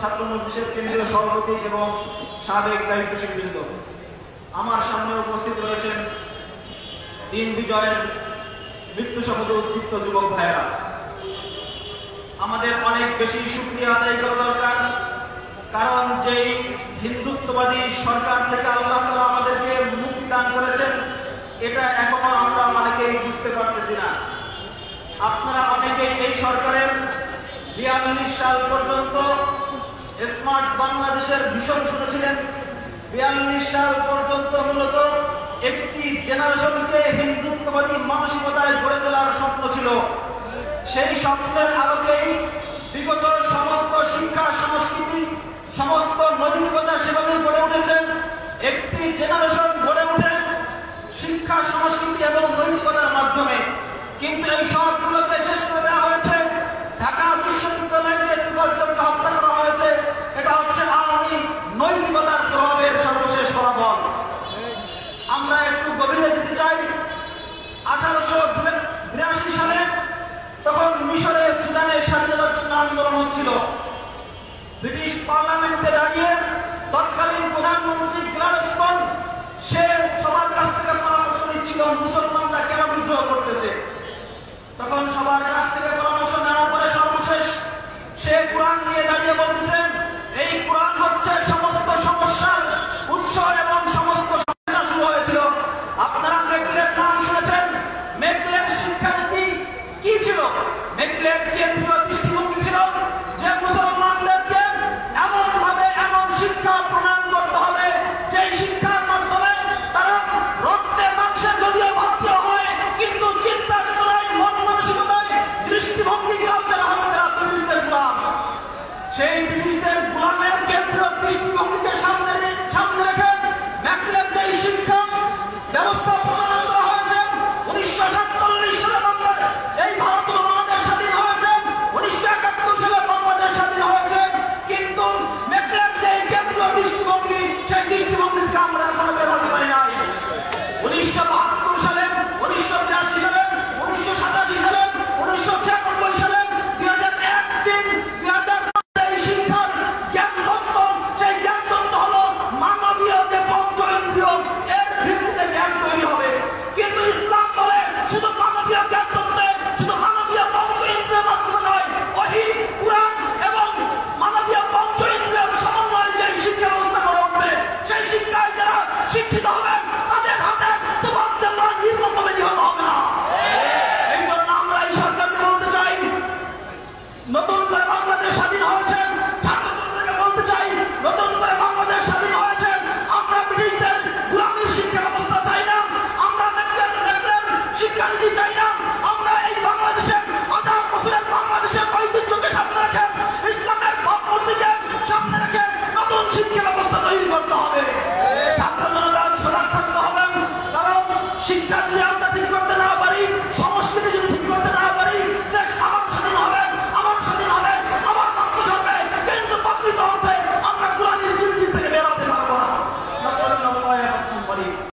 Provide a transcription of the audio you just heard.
ছাত্র মজলিসের কেন্দ্রীয় সভাপতি এবং সাবেক দায়িত্বশীল বৃন্দ, আমার সামনে উপস্থিত রয়েছেন দিন বিজয়ের মৃত্যু শপথে উদ্দীপ্ত যুবক ভাইয়েরা। আমাদের অনেক বেশি শুকরিয়া আদায় করা দরকার, কারণ যেই হিন্দুত্ববাদী সরকার থেকে আল্লাহ তাআলা আমাদেরকে মুক্তি দান করেছেন, এটা এখনো আমরা অনেকেই বুঝতে পারতেছি না। আপনারা অনেকেই এই সরকারের 42 সাল পর্যন্ত স্মার্ট বাংলাদেশের ভীষণ শুনেছিলেন। 42 সাল পর্যন্ত মূলত একটি জেনারেশনকে হিন্দুত্ববাদী মানসিকতায় গড়ে তোলার স্বপ্ন ছিল। সেই স্বপ্নের আলোকেই বিগত সমস্ত শিক্ষা সংস্কৃতি, সমস্ত নৈতিকতা সেভাবে গড়ে উঠেছে। একটি জেনারেশন গড়ে ওঠে শিক্ষা সংস্কৃতি এবং নৈতিকতার মাধ্যমে, কিন্তু এই সবগুলোকে শেষ করে দেওয়া হয়েছে। ঢাকা বিশ্ববিদ্যালয়ের নেতৃবর্গকে হত্যা করা হয়েছে। এটা হচ্ছে আওয়ামী নৈতিকতার প্রভাবের সর্বশেষ ফলাফল। আমরা একটু গভীরে যেতে চাই। 1882 সালে তখন মিশরে সুদানে স্বাধীনতার জন্য আন্দোলন হচ্ছিল। ব্রিটিশ পার্লামেন্টে দাঁড়িয়ে তৎকালীন প্রধানমন্ত্রী গ্লাডস্টোন সে সবার কাছ থেকে পরামর্শ নিচ্ছিল মুসলমানরা কেন বিদ্রোহ করতেছে। তখন সবার কাছ থেকে পরামর্শ নেওয়ার পরে সর্বশেষ সে কোরআন নিয়ে দাঁড়িয়ে বলতেছেন, এই কোরআন হচ্ছে সমস্ত সমস্যার উৎস এবং সমস্ত সমস্যা শুরু হয়েছিল। আপনারা মেকলের নাম শুনেছেন। মেকলের শিক্ষানীতি কি ছিল? মেকলের কেন্দ্রীয় দৃষ্টিভঙ্গি ছিল যে মুসলমানদেরকে এমন ভাবে এমন শিক্ষা প্রদান করতে হবে যে শিক্ষার মাধ্যমে তারা রক্তে মাংসে যদিও ভারতীয় হয়, কিন্তু চিন্তা চেতনায়, মন মানসিকতায়, দৃষ্টিভঙ্গি কালচার হবে তারা ব্রিটিশদের গোলাম। সেই